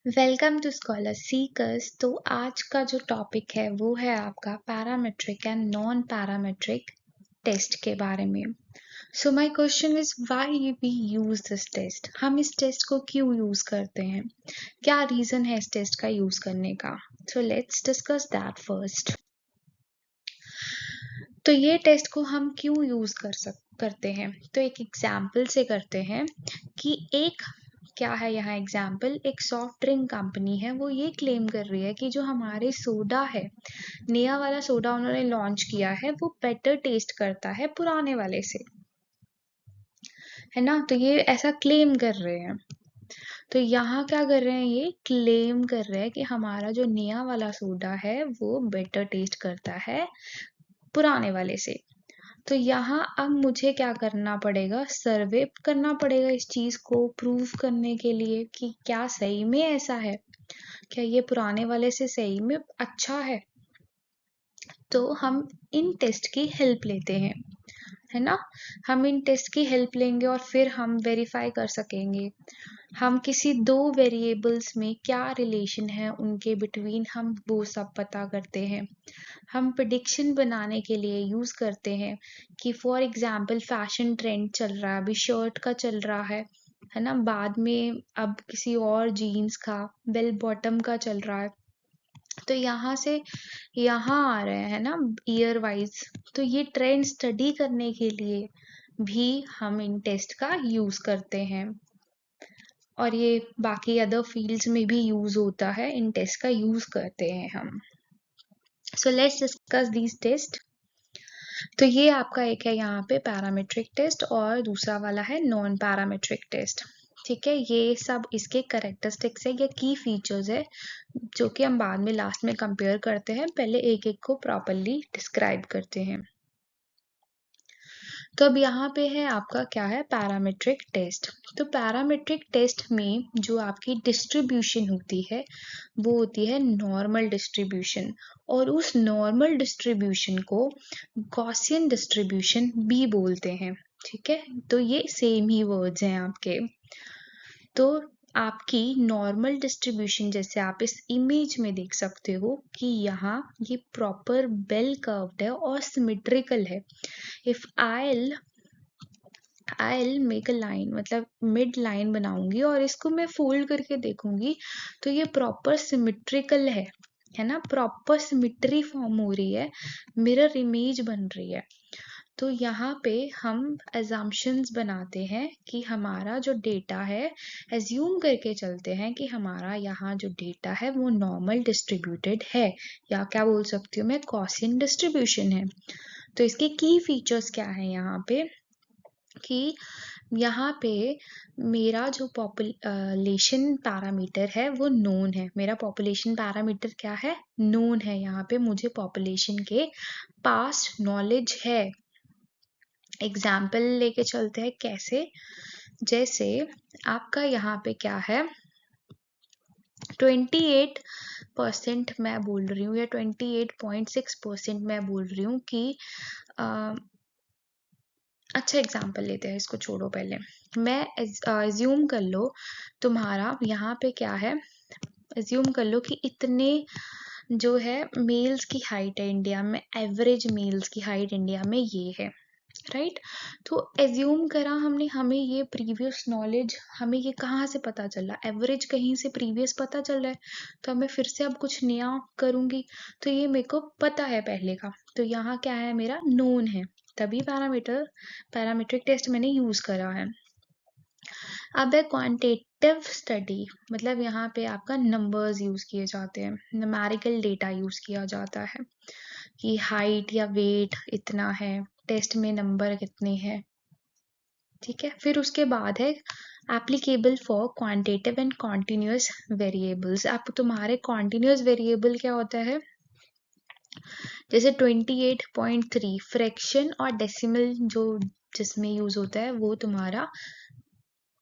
Welcome to scholar seekers. तो आज का जो टॉपिक है वो है आपका parametric and non parametric test के बारे में। So my question is why we use this test. हम इस टेस्ट को क्यों यूज करते हैं, क्या रीजन है इस टेस्ट का यूज करने का। सो लेट्स डिस्कस दैट फर्स्ट। तो ये टेस्ट को हम क्यों यूज करते हैं, तो एक एग्जाम्पल से करते हैं कि एक क्या है यहाँ एग्जाम्पल, एक सॉफ्ट ड्रिंक कंपनी है, वो ये क्लेम कर रही है कि जो हमारे सोडा है, नया वाला सोडा उन्होंने लॉन्च किया है, वो बेटर टेस्ट करता है पुराने वाले से, है ना। तो ये ऐसा क्लेम कर रहे हैं। तो यहाँ क्या कर रहे हैं, ये क्लेम कर रहे हैं कि हमारा जो नया वाला सोडा है वो बेटर टेस्ट करता है पुराने वाले से। तो यहाँ अब मुझे क्या करना पड़ेगा, सर्वे करना पड़ेगा इस चीज को प्रूव करने के लिए कि क्या सही में ऐसा है, क्या ये पुराने वाले से सही में अच्छा है। तो हम इन टेस्ट की हेल्प लेते हैं, है ना। हम इन टेस्ट की हेल्प लेंगे और फिर हम वेरीफाई कर सकेंगे हम किसी दो वेरिएबल्स में क्या रिलेशन है उनके बिटवीन, हम वो सब पता करते हैं। हम प्रिडिक्शन बनाने के लिए यूज करते हैं कि फॉर एग्जाम्पल फैशन ट्रेंड चल रहा है, अभी शर्ट का चल रहा है ना, बाद में अब किसी और जीन्स का बेल बॉटम का चल रहा है। तो यहाँ से यहाँ आ रहे हैं ना ईयर वाइज। तो ये ट्रेंड स्टडी करने के लिए भी हम इन टेस्ट का यूज करते हैं, और ये बाकी अदर फील्ड्स में भी यूज होता है, इन टेस्ट का यूज करते हैं हम। So let's discuss these test. तो ये आपका एक है यहाँ पे पैरामेट्रिक टेस्ट और दूसरा वाला है नॉन पैरामेट्रिक टेस्ट। ठीक है, ये सब इसके करेक्टरिस्टिक्स है या की फीचर्स है जो कि हम बाद में लास्ट में कंपेयर करते हैं, पहले एक एक को प्रॉपरली डिस्क्राइब करते हैं। तो अब यहाँ पे है आपका क्या है, पैरामेट्रिक टेस्ट। तो पैरामेट्रिक टेस्ट में जो आपकी डिस्ट्रीब्यूशन होती है वो होती है नॉर्मल डिस्ट्रीब्यूशन, और उस नॉर्मल डिस्ट्रीब्यूशन को गॉसियन डिस्ट्रीब्यूशन भी बोलते हैं। ठीक है, तो ये सेम ही वर्ड्स हैं आपके। तो आपकी नॉर्मल डिस्ट्रीब्यूशन जैसे आप इस इमेज में देख सकते हो कि यहाँ ये प्रॉपर बेल कर्व्ड है और सिमेट्रिकल है। If I'll make a line, मतलब मिड लाइन बनाऊंगी और इसको मैं फोल्ड करके देखूंगी तो ये प्रॉपर सिमेट्रिकल है ना, प्रॉपर सिमेट्री फॉर्म हो रही है, मिरर इमेज बन रही है। तो यहाँ पे हम assumptions बनाते हैं कि हमारा जो डेटा है, एज्यूम करके चलते हैं कि हमारा यहाँ जो डेटा है वो नॉर्मल डिस्ट्रीब्यूटेड है, या क्या बोल सकती हूँ मैं, गॉसियन डिस्ट्रीब्यूशन है। तो इसके की फीचर्स क्या है यहाँ पे, कि यहाँ पे मेरा जो पॉपुलेशन पैरामीटर है वो नोन है। मेरा पॉपुलेशन पैरामीटर क्या है, नोन है। यहाँ पे मुझे पॉपुलेशन के पास्ट नॉलेज है। एग्जाम्पल लेके चलते हैं कैसे, जैसे आपका यहाँ पे क्या है, 28% मैं बोल रही हूँ या 28.6% मैं बोल रही हूँ कि अच्छा एग्जाम्पल लेते हैं, इसको छोड़ो, पहले मैं एज्यूम कर लो तुम्हारा यहाँ पे क्या है, एज्यूम कर लो कि इतने जो है मेल्स की हाइट है इंडिया में, एवरेज मेल्स की हाइट इंडिया में ये है, राइट। तो एज्यूम करा हमने, हमें ये प्रीवियस नॉलेज, हमें ये कहाँ से पता चला, एवरेज कहीं से प्रीवियस पता चल रहा है, तो मैं फिर से अब कुछ नया करूंगी तो ये मेरे को पता है पहले का। तो यहाँ क्या है, मेरा नोन है, तभी पैरामीट्रिक टेस्ट मैंने यूज करा है। अब है क्वांटिटेटिव स्टडी, मतलब यहाँ पे आपका नंबर्स यूज किए जाते हैं, न्यूमेरिकल डेटा यूज किया जाता है कि हाइट या वेट इतना है, टेस्ट में नंबर कितने हैं। ठीक है, फिर उसके बाद है applicable for quantitative and continuous variables. आप तुम्हारे कॉन्टिन्यूस वेरिएबल क्या होता है, जैसे 28.3 फ्रैक्शन और डेसिमल जो जिसमें यूज होता है वो तुम्हारा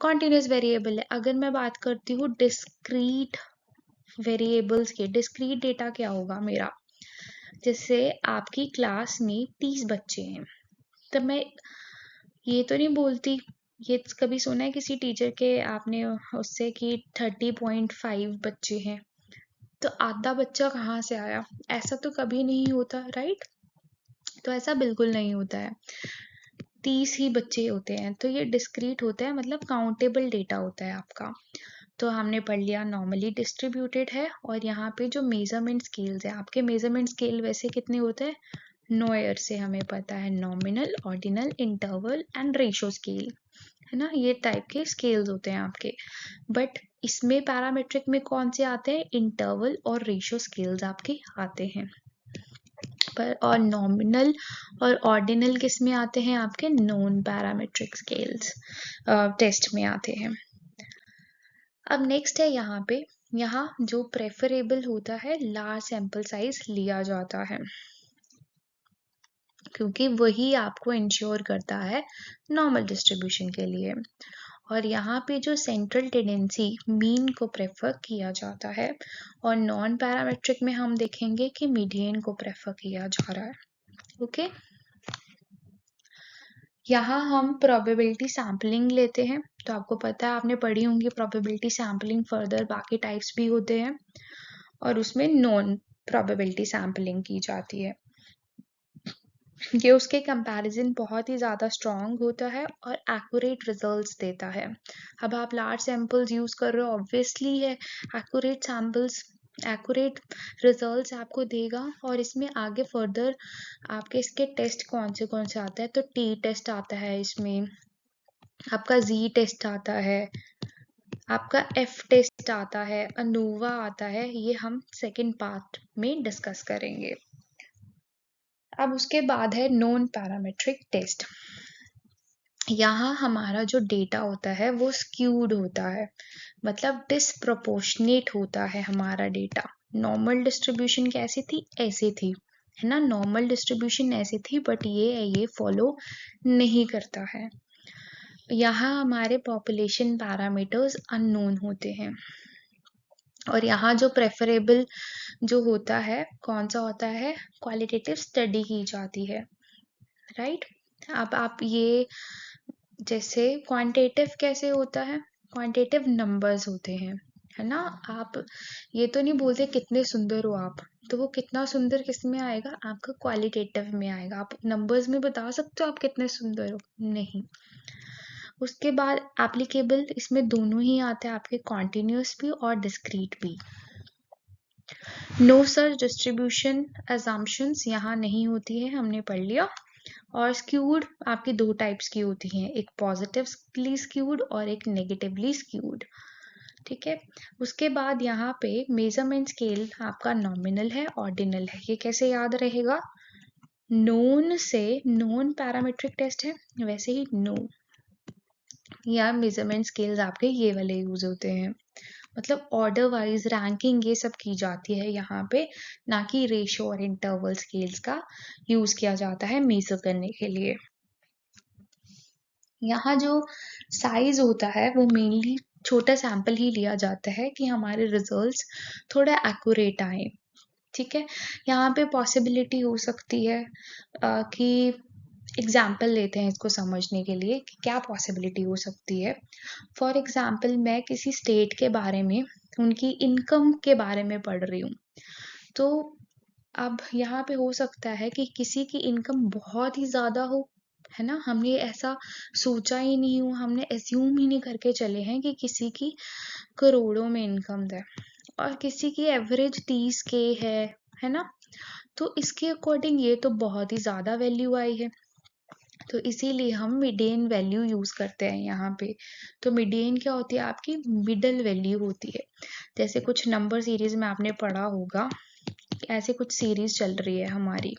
कॉन्टिन्यूस वेरिएबल है। अगर मैं बात करती हूँ डिस्क्रीट वेरिएबल्स के, डिस्क्रीट डेटा क्या होगा मेरा, जैसे आपकी क्लास में 30 बच्चे हैं, तो मैं ये तो नहीं बोलती ये कभी सुना है किसी टीचर के आपने उससे कि 30.5 बच्चे हैं, तो आधा बच्चा कहाँ से आया? ऐसा तो कभी नहीं होता, राइट? तो ऐसा बिल्कुल नहीं होता है, 30 ही बच्चे होते हैं। तो ये डिस्क्रीट होता है, मतलब काउंटेबल डेटा होता है आपका। तो हमने पढ़ लिया नॉर्मली डिस्ट्रीब्यूटेड है, और यहाँ पे जो मेजरमेंट स्केल्स है आपके, मेजरमेंट स्केल वैसे कितने होते हैं? नोयर से हमें पता है, nominal, ordinal, interval and ratio scale, है ना? ये टाइप के स्केल्स होते हैं आपके। बट इसमें पैरामीट्रिक में कौन से आते हैं? इंटरवल और रेशो स्केल्स आपके आते हैं। पर और नॉमिनल और ऑर्डिनल किस में आते हैं? आपके नॉन पैरामीट्रिक स्केल्स टेस्ट में आते हैं। अब नेक्स्ट है यहाँ जो प्रेफरेबल होता है, लार्ज सैंपल साइज लिया जाता है, क्योंकि वही आपको इंश्योर करता है नॉर्मल डिस्ट्रीब्यूशन के लिए। और यहाँ पे जो सेंट्रल टेंडेंसी मीन को प्रेफर किया जाता है, और नॉन पैरामेट्रिक में हम देखेंगे कि मीडियन को प्रेफर किया जा रहा है। ओके, यहाँ हम प्रोबेबिलिटी सैम्पलिंग लेते हैं। तो आपको पता है, आपने पढ़ी होंगी प्रोबेबिलिटी सैम्पलिंग, फर्दर बाकी टाइप्स भी होते हैं, और उसमें नॉन प्रोबेबिलिटी सैम्पलिंग की जाती है। ये उसके कंपैरिजन बहुत ही ज़्यादा स्ट्रॉन्ग होता है और एक्यूरेट रिजल्ट्स देता है। अब आप लार्ज सैंपल्स यूज़ कर रहे हो, ऑब्वियसली है एक्यूरेट रिजल्ट्स आपको देगा। और इसमें आगे फर्दर आपके इसके टेस्ट कौन से आते हैं? तो टी टेस्ट आता है इसमें, आपका जी टेस्ट आता है, आपका एफ टेस्ट आता है, अनोवा आता है। ये हम सेकंड पार्ट में डिस्कस करेंगे। अब उसके बाद है नॉन पैरामेट्रिक टेस्ट। यहाँ हमारा जो डेटा होता है वो स्क्यूड होता है, मतलब डिसप्रोपोर्शनेट होता है हमारा डेटा। नॉर्मल डिस्ट्रीब्यूशन कैसी थी? ऐसे थी, है ना? नॉर्मल डिस्ट्रीब्यूशन ऐसे थी, बट ये फॉलो नहीं करता है। यहाँ हमारे पॉपुलेशन पैरामीटर्स अननोन होते हैं। और यहाँ जो प्रेफरेबल जो होता है, कौन सा होता है? क्वालिटेटिव स्टडी की जाती है, राइट? अब आप ये, जैसे क्वांटिटेटिव कैसे होता है? क्वांटिटेटिव नंबर्स होते हैं, है ना? आप ये तो नहीं बोलते कितने सुंदर हो आप, तो वो कितना सुंदर किस में आएगा? आपका क्वालिटेटिव में आएगा। आप नंबर्स में बता सकते हो आप कितने सुंदर हो? नहीं। उसके बाद एप्लीकेबल इसमें दोनों ही आते हैं आपके, कॉन्टिन्यूस भी और डिस्क्रीट भी। नो सर्च डिस्ट्रीब्यूशन असम्पशंस यहाँ नहीं होती है, हमने पढ़ लिया। और स्क्यूड आपकी दो टाइप्स की होती हैं, एक पॉजिटिवली स्क्यूड और एक नेगेटिवली स्क्यूड, ठीक है? उसके बाद यहाँ पे मेजरमेंट स्केल आपका नॉमिनल है, ऑर्डिनल है। ये कैसे याद रहेगा? नोन से नॉन पैरामेट्रिक टेस्ट है, वैसे ही नो या मेजरमेंट स्केल्स आपके ये वाले यूज होते हैं। मतलब ऑर्डर वाइज रैंकिंग ये सब की जाती है यहाँ पे, ना कि रेशो और इंटरवल स्केल्स का यूज किया जाता है मेजर करने के लिए। यहाँ जो साइज होता है वो मेनली छोटा सैंपल ही लिया जाता है कि हमारे रिजल्ट्स थोड़ा एक्यूरेट आए, ठीक है? यहाँ पे पॉसिबिलिटी हो सकती है कि एग्जाम्पल लेते हैं इसको समझने के लिए कि क्या पॉसिबिलिटी हो सकती है। फॉर एग्जाम्पल मैं किसी स्टेट के बारे में, उनकी इनकम के बारे में पढ़ रही हूँ, तो अब यहाँ पे हो सकता है कि किसी की इनकम बहुत ही ज़्यादा हो, है ना? हमने ऐसा सोचा ही नहीं हो, हमने एज्यूम ही नहीं करके चले हैं कि किसी की करोड़ों में इनकम है, और किसी की एवरेज 30 के है ना? तो इसके अकॉर्डिंग ये तो बहुत ही ज़्यादा वैल्यू आई है, तो इसीलिए हम मीडियन वैल्यू यूज़ करते हैं यहाँ पे। तो मीडियन क्या होती है? आपकी मिडल वैल्यू होती है। जैसे कुछ नंबर सीरीज में आपने पढ़ा होगा, ऐसे कुछ सीरीज चल रही है हमारी,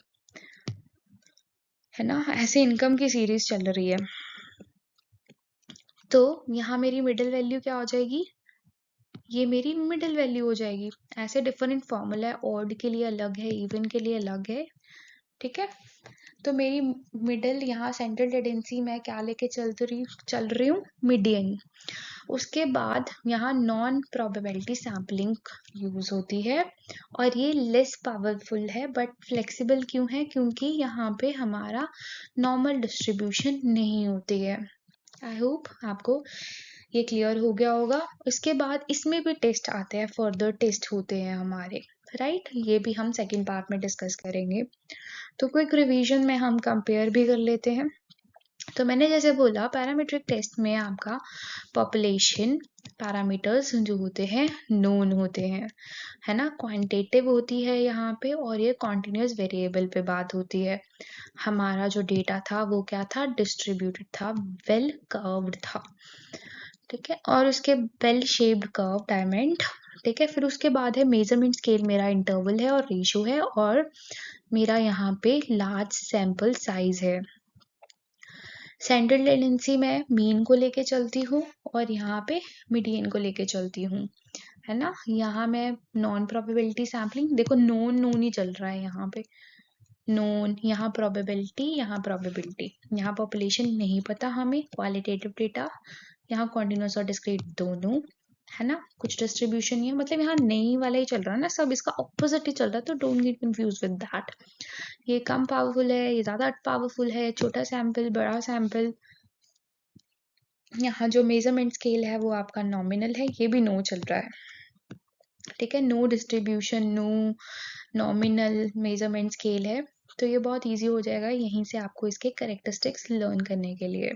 है ना? ऐसे इनकम की सीरीज चल रही है, तो यहाँ मेरी मिडिल वैल्यू क्या हो जाएगी? ये मेरी मिडिल वैल्यू हो जाएगी। ऐसे डिफरेंट फॉर्मूला है, ऑड के लिए अलग है, इवन के लिए अलग है, ठीक है? तो मेरी मिडिल यहाँ सेंट्रल टेंडेंसी मैं क्या लेके चल रही हूँ? मीडियन। उसके बाद यहाँ नॉन प्रोबेबिलिटी सैम्पलिंग यूज होती है, और ये लेस पावरफुल है बट फ्लेक्सिबल क्यों है? क्योंकि यहाँ पे हमारा नॉर्मल डिस्ट्रीब्यूशन नहीं होती है, आई होप आपको ये क्लियर हो गया होगा। इसके बाद इसमें भी टेस्ट आते हैं, फर्दर टेस्ट होते हैं हमारे, राइट? ये भी हम सेकंड पार्ट में डिस्कस करेंगे। तो क्विक रिवीजन में हम कंपेयर भी कर लेते हैं। तो मैंने जैसे बोला पैरामीट्रिक टेस्ट में आपका पॉपुलेशन पैरामीटर्स जो होते हैं नोन होते हैं, है ना? क्वांटिटेटिव होती है यहाँ पे, और ये कॉन्टिन्यूस वेरिएबल पे बात होती है। हमारा जो डेटा था वो क्या था? डिस्ट्रीब्यूटेड था, वेल कर्व्ड था, ठीक है? और उसके बेल शेप्ड कर्व डायमंड, ठीक है? फिर उसके बाद है मेजरमेंट स्केल, मेरा इंटरवल है और रेशियो है, और मेरा यहाँ पे लार्ज सैंपल साइज है। सेंट्रल टेंडेंसी मैं मीन को लेके चलती हूँ और यहाँ पे मीडियन को लेके चलती हूँ, है ना? यहाँ मैं नॉन प्रोबेबिलिटी सैम्पलिंग, देखो नोन नोन ही चल रहा है यहाँ पे, नोन, यहाँ प्रोबेबिलिटी, यहाँ प्रोबेबिलिटी, यहाँ पॉपुलेशन नहीं पता हमें, क्वालिटेटिव डेटा, यहाँ कॉन्टिन्यूस और डिस्क्रीट दोनों, है ना? कुछ डिस्ट्रीब्यूशन नहीं है, मतलब यहाँ नहीं वाला ही चल रहा है ना, सब इसका ऑपोजिट ही चल रहा है, तो don't get confuse with that. ये कम पावरफुल है, ये ज्यादा पावरफुल है, छोटा सैंपल, बड़ा सैंपल। यहाँ जो मेजरमेंट स्केल है वो आपका नॉमिनल है, ये भी नो चल रहा है, ठीक है? No distribution, no nominal measurement scale है। तो ये बहुत इजी हो जाएगा यहीं से आपको इसके कैरेक्टरिस्टिक्स लर्न करने के लिए।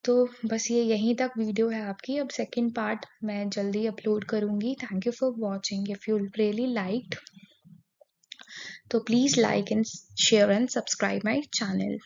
तो बस ये यहीं तक वीडियो है आपकी। अब सेकंड पार्ट मैं जल्दी अपलोड करूंगी। Thank you for watching. If you really liked, तो please like and share and subscribe my channel.